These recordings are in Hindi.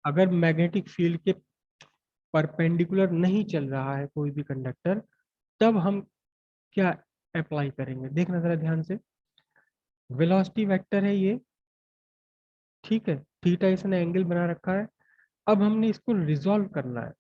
अगर मैग्नेटिक फील्ड के परपेंडिकुलर नहीं चल रहा है कोई भी कंडक्टर, तब हम क्या अप्लाई करेंगे, देखना जरा ध्यान से। वेलोसिटी वेक्टर है ये, ठीक है, थीटा इसने एंगल बना रखा है। अब हमने इसको रिजॉल्व करना है,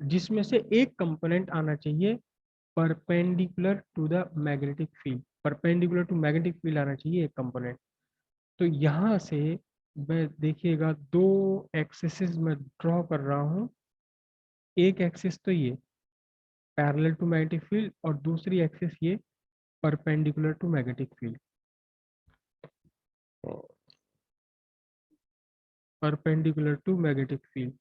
जिसमें से एक कंपोनेंट आना चाहिए perpendicular to the magnetic field, perpendicular to magnetic field आना चाहिए एक कंपोनेंट। तो यहाँ से मैं देखिएगा दो एक्सिस में ड्रॉ कर रहा हूँ। एक एक्सिस तो ये पैरेलल टू मैग्नेटिक फील्ड, और दूसरी एक्सिस ये perpendicular to magnetic field, perpendicular to magnetic field.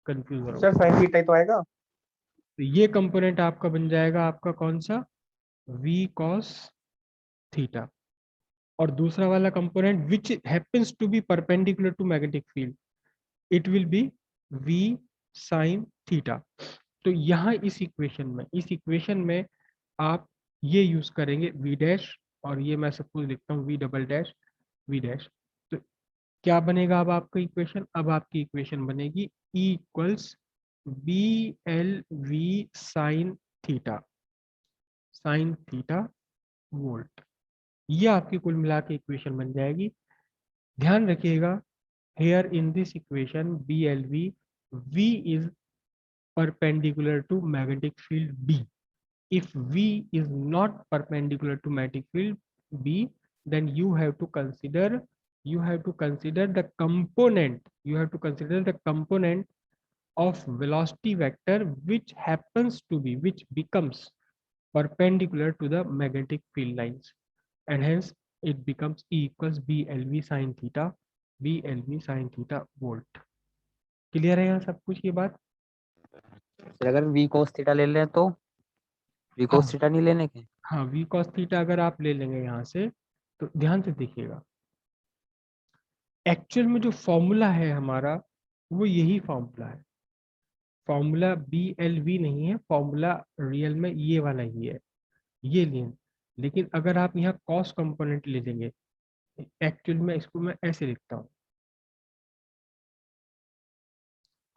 Confuse हो रहा हूँ। सर साइन थीटा ही तो आएगा। तो ये कंपोनेंट आपका बन जाएगा आपका कौन सा, v cos थीटा। और दूसरा वाला component which happens to be perpendicular to magnetic field, it will be v sin theta. तो यहाँ इस इक्वेशन में आप ये यूज करेंगे v डैश, और ये मैं सपोज लिखता हूँ v double dash v dash. तो क्या बनेगा अब आपका इक्वेशन, अब आपकी इक्वेशन बनेगी E equals B L V sine theta, sine theta volt. ये आपकी कुल मिला के इक्वेशन बन जाएगी। ध्यान रखिएगा, here in this equation B L V, V is perpendicular to magnetic field B. If V is not perpendicular to magnetic field B, then you have to consider the component of velocity vector which becomes perpendicular to the magnetic field lines, and hence it becomes E equals BLV sin theta, BLV sin theta volt. Clear है यहाँ सब कुछ ये बात? सर अगर वी कोस थीटा ले लें तो वी कोस हाँ थीटा नहीं लेने के। हाँ, वी कॉस थीटा अगर आप ले लेंगे यहाँ से, तो ध्यान से देखिएगा, एक्चुअल में जो फॉर्मूला है हमारा वो यही फॉर्मूला है। फॉर्मूला बी एल वी नहीं है, फॉर्मूला रियल में ये वाला ही है, ये लिए। लेकिन अगर आप यहाँ कॉस कंपोनेंट ले लेंगे, एक्चुअल में इसको मैं ऐसे लिखता हूँ,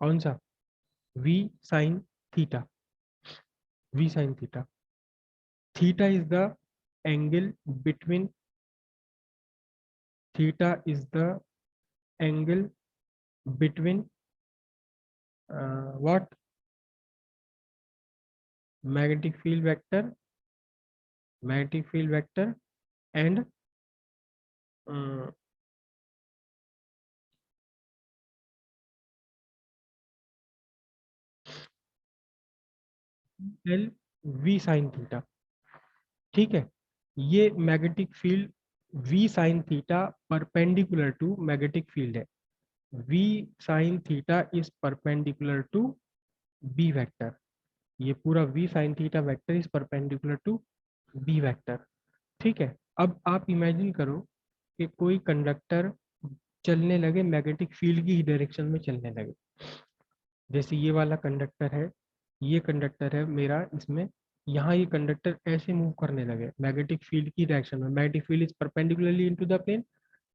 कौन सा, V sine theta, V sine theta. Theta is the angle between, theta is the angle between what magnetic field vector, magnetic field vector and uh, L V sin theta, ठीक है। ये magnetic field V sin theta perpendicular to magnetic field है। V sin theta is perpendicular to B vector, ये पूरा V sin theta vector is perpendicular to B vector, ठीक है। अब आप इमेजिन करो कि कोई कंडक्टर चलने लगे मैग्नेटिक फील्ड की ही डायरेक्शन में चलने लगे। जैसे ये वाला कंडक्टर है, ये कंडक्टर है मेरा, इसमें यहाँ ये कंडक्टर ऐसे मूव करने लगे मैग्नेटिक फील्ड की डायरेक्शन में, magnetic field is perpendicularly into the plane,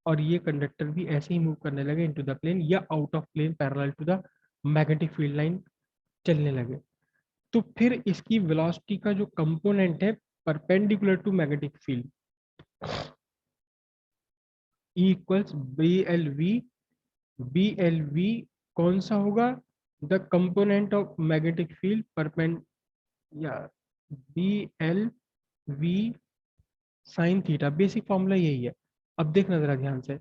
और ये कंडक्टर भी ऐसे ही मूव करने लगे इनटू द प्लेन या out of plane parallel to the magnetic field line चलने लगे। तो फिर इसकी वेलोसिटी का जो कंपोनेंट है perpendicular to magnetic field, E equals B L V, B L V कौन सा होगा, the component of magnetic field perpend, या B L V sine theta, basic formula यही है। अब देखना जरा ध्यान से,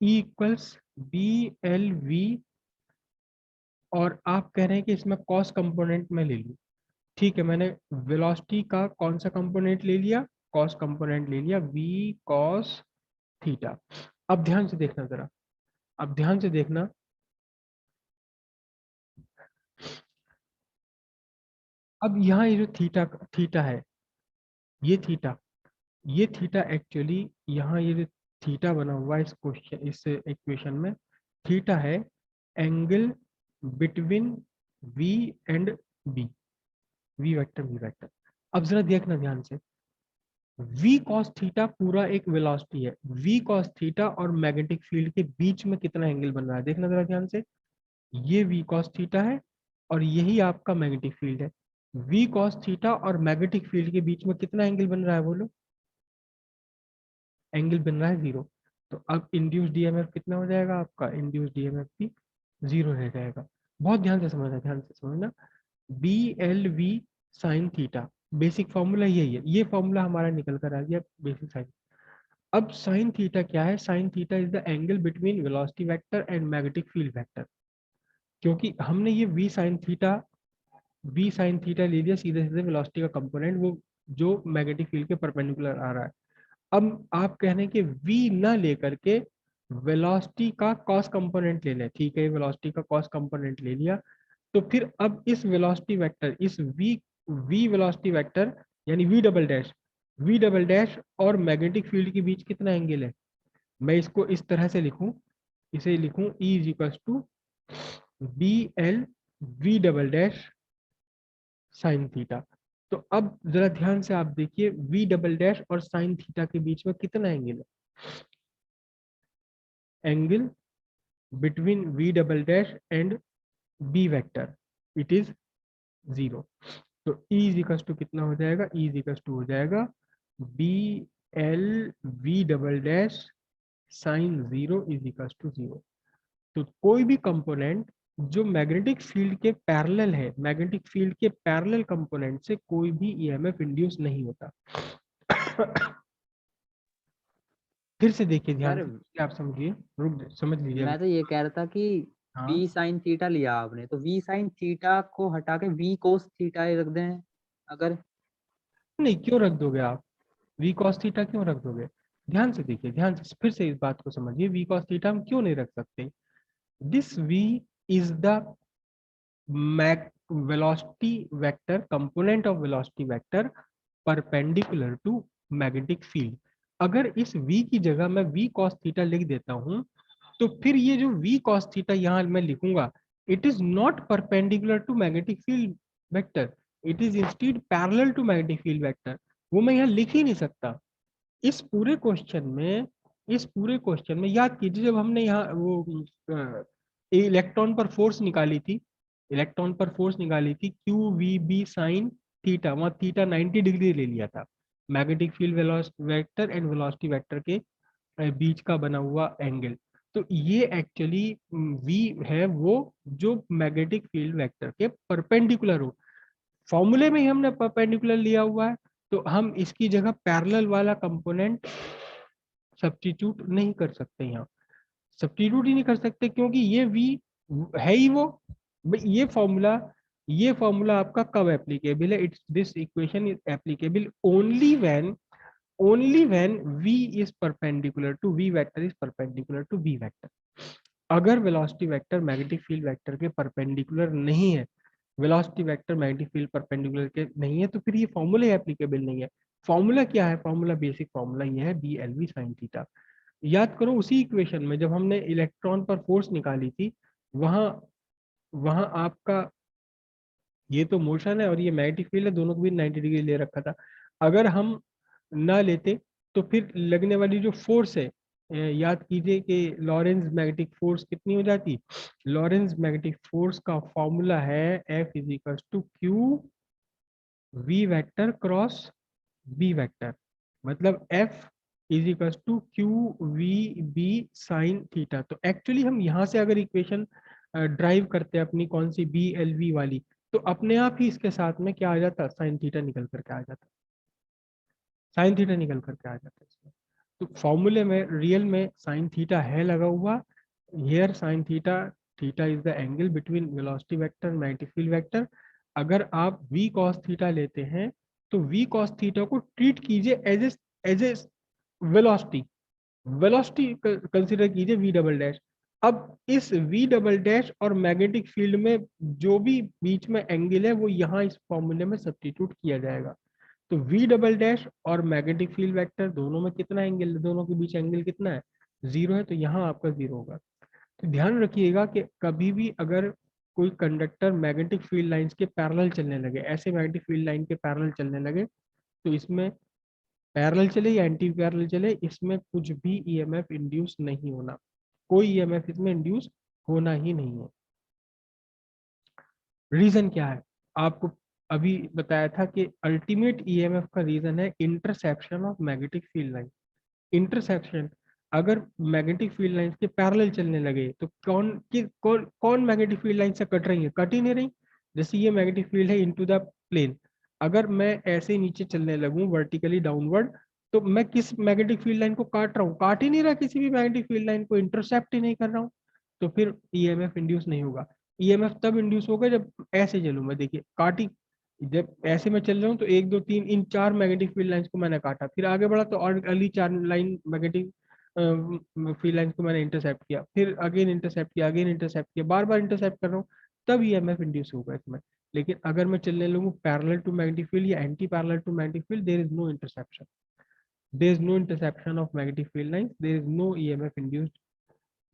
E equals B L V, और आप कह रहे हैं कि इसमें कॉस कंपोनेंट में ले लूँ, ठीक है। मैंने वेलोसिटी का कौन सा कंपोनेंट ले लिया, कॉस कंपोनेंट ले लिया, वी कॉस थीटा। अब ध्यान से देखना जरा, अब ध्यान से देखना, अब यहाँ ये जो थीटा थीटा है, ये थीटा, ये थीटा एक्चुअली यहाँ ये जो थीटा बना हुआ है इस क्वेश्चन, इस इक्वेशन में, थीटा है angle between v and b, v vector v vector. अब जरा देखना ध्यान से, v cos थीटा पूरा एक वेलोसिटी है, v cos थीटा और मैग्नेटिक फील्ड के बीच में कितना एंगल बन रहा है, देखना जरा ध्यान से। ये वी कॉस थीटा है और यही आपका मैग्नेटिक फील्ड है। वी कॉस थीटा और मैग्नेटिक फील्ड के बीच में कितना एंगल बन रहा है बोलो? एंगल बन रहा है 0। तो अब इंड्यूस डीएमएफ कितना हो जाएगा आपका? इंड्यूस डीएमएफ भी 0 रह जाएगा। बहुत ध्यान से समझना, ध्यान से समझना। B L V sine theta, basic formula यही है। ये फॉर्मूला हमारा निकल कर आ गया बेसिक साइन। अब साइन थीटा क्या है? Sine theta is the angle between velocity vector and magnetic field vector. क्योंकि हमने ये वी साइन थीटा ले लिया सीधे सीधे वेलोसिटी का कंपोनेंट, वो जो मैग्नेटिक फील्ड के परपेंडिकुलर आ रहा है। अब आप कह रहे हैं कि v ना लेकर के वेलोसिटी का कॉस कंपोनेंट ले लें। ठीक है, वेलोसिटी का कॉस कंपोनेंट ले लिया, तो फिर अब इस वेलोसिटी वेक्टर, इस v वेलोसिटी वेक्टर यानी v डबल डैश और मैग्नेटिक फील्ड के बीच कितना एंगल है? मैं इसको इस तरह से लिखूं, इसे लिखूं E is equal to B L V double dash sine theta. तो अब जरा ध्यान से आप देखिए, v डबल डैश और साइन थीटा के बीच में कितना एंगल है? Angle between v double dash and b vector, it is 0। तो E इज इक्वल टू कितना हो जाएगा? E इज इक्वल टू हो जाएगा B L V double dash sine 0 is equal to 0। तो कोई भी कंपोनेंट जो मैग्नेटिक फील्ड के पैरेलल है, मैग्नेटिक फील्ड के पैरेलल कंपोनेंट से कोई भी ईएमएफ इंड्यूस नहीं होता। फिर से देखिए ध्यान सर से, आप समझिए, समझ लीजिए मैं अभी। तो ये कह रहा था कि हाँ, वी साइन थीटा लिया आपने, तो वी साइन थीटा को हटा के वी कोस थीटा ही रख दें अगर। नहीं, क्यों रख दोगे आप? वी कॉस थीटा क्यों रख दोगे? ध्यान से देखिए, ध्यान से फिर से इस बात को समझिए, वी कॉस थीटा हम क्यों नहीं रख सकते? This v is the velocity vector, component of velocity vector perpendicular to magnetic field। अगर इस v की जगह मैं v cos थीटा लिख देता हूं, तो फिर ये जो v cos थीटा यहां मैं लिखूंगा, it is not perpendicular to magnetic field vector, it is instead parallel to magnetic field vector. वो मैं यहाँ लिख ही नहीं सकता। इस पूरे क्वेश्चन में, इस पूरे क्वेश्चन में याद कीजिए, जब हमने यहाँ वो इलेक्ट्रॉन पर फोर्स निकाली थी, इलेक्ट्रॉन पर फोर्स निकाली थी Q we B sine theta, वहां थीटा 90 डिग्री ले लिया था। Magnetic field vector and velocity vector के बीच का बना हुआ एंगल। तो ये एक्चुअली वी है वो जो मैग्नेटिक फील्ड वेक्टर के परपेंडिकुलर हो। फॉर्मूले में ही हमने परपेंडिकुलर लिया हुआ है, तो हम इसकी जगह पैरेलल वाला कंपोनेंट सब्स्टिट्यूट नहीं कर सकते यहाँ। सब्स्टिट्यूट ही नहीं कर सकते क्योंकि ये v है ही वो। ये फॉर्मूला आपका कब एप्लीकेबल है? It's this equation is applicable only when v is perpendicular to v vector is perpendicular to v vector. अगर velocity vector magnetic field vector के परपेंडिकुलर नहीं है, velocity vector magnetic field perpendicular के नहीं है, तो फिर ये फॉर्मूला एप्लीकेबल नहीं है। फॉर्मूला क्या है? फॉर्मूला, बेसिक फॉर्मूला ये है B L V sine theta. याद करो उसी इक्वेशन में जब हमने इलेक्ट्रॉन पर फोर्स निकाली थी, वहां वहां आपका ये तो मोशन है और ये मैग्नेटिक फील्ड है, दोनों को भी 90 डिग्री ले रखा था। अगर हम ना लेते तो फिर लगने वाली जो फोर्स है, याद कीजिए कि लॉरेंस मैग्नेटिक फोर्स कितनी हो जाती? लॉरेंस मैग्नेटिक फोर्स का फॉर्मूला है F is equal to q v vector cross B vector. मतलब F is equal to q we B sine theta. तो एक्चुअली हम यहाँ से अगर इक्वेशन ड्राइव करते हैं अपनी, कौन सी, बी एल वी वाली, तो अपने आप ही इसके साथ में क्या आ जाता? साइन थीटा निकल करके आ जाता, साइन थीटा निकल करके आ जाता है इसमें। तो फॉर्मूले में रियल में साइन थीटा है लगा हुआ। Here sine theta, theta is the angle between velocity vector magnetic field vector. अगर आप v cos थीटा लेते हैं, तो v cos थीटा को ट्रीट कीजिए as a velocity, velocity consider कीजिए v डबल डैश। अब इस v डबल डैश और मैग्नेटिक फील्ड में जो भी बीच में एंगल है, वो यहाँ इस फॉर्मूले में सब्स्टिट्यूट किया जाएगा। तो v डबल डैश और मैग्नेटिक फील्ड वेक्टर दोनों में कितना एंगल है? दोनों के बीच एंगल कितना है? 0 है, तो यहाँ आपका 0 होगा। तो ध्यान रखिएगा कि कभी भी अगर कोई कंडक्टर मैग्नेटिक फील्ड लाइंस के पैरेलल चलने लगे, ऐसे मैग्नेटिक फील्ड लाइन के पैरेलल चलने लगे, तो इसमें पैरेलल चले या एंटी पैरेलल चले, इसमें कुछ भी ईएमएफ इंड्यूस नहीं होना, कोई ईएमएफ इसमें इंड्यूस होना ही नहीं है। रीजन क्या है? आपको अभी बताया था कि अल्टीमेट ईएमएफ का रीजन है interception of magnetic field line. Interception, अगर मैग्नेटिक फील्ड लाइंस के पैरेलल चलने लगे तो कौन मैग्नेटिक फील्ड लाइन से कट रही है? कट ही नहीं रही। जैसे ये मैग्नेटिक फील्ड है इनटू द प्लेन, अगर मैं ऐसे नीचे चलने लगूं वर्टिकली डाउनवर्ड, तो मैं किस मैग्नेटिक फील्ड लाइन को काट रहा हूँ? काट ही नहीं रहा, किसी भी मैग्नेटिक फील्ड लाइन को इंटरसेप्ट ही नहीं कर रहा हूँ, तो फिर ईएमएफ इंड्यूस नहीं होगा। ईएमएफ तब इंड्यूस होगा जब ऐसे चलूं मैं, देखिए काटी, जब ऐसे मैं चल रहा हूँ तो एक दो तीन इन चार मैग्नेटिक फील्ड लाइंस को मैंने काटा, फिर आगे बढ़ा तो और अगली चार लाइन मैग्नेटिक फील्ड लाइंस को मैंने इंटरसेप्ट किया, फिर अगेन इंटरसेप्ट किया, अगेन इंटरसेप्ट किया, बार बार इंटरसेप्ट कर रहा हूँ, तब ईएमएफ इंड्यूस होगा इसमें। लेकिन अगर मैं चलने लगूँ पैरेलल टू मैग्नेटिक फील्ड या anti parallel to magnetic field, there is no interception, there is no interception of magnetic field lines, there is no EMF induced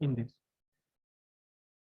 in this.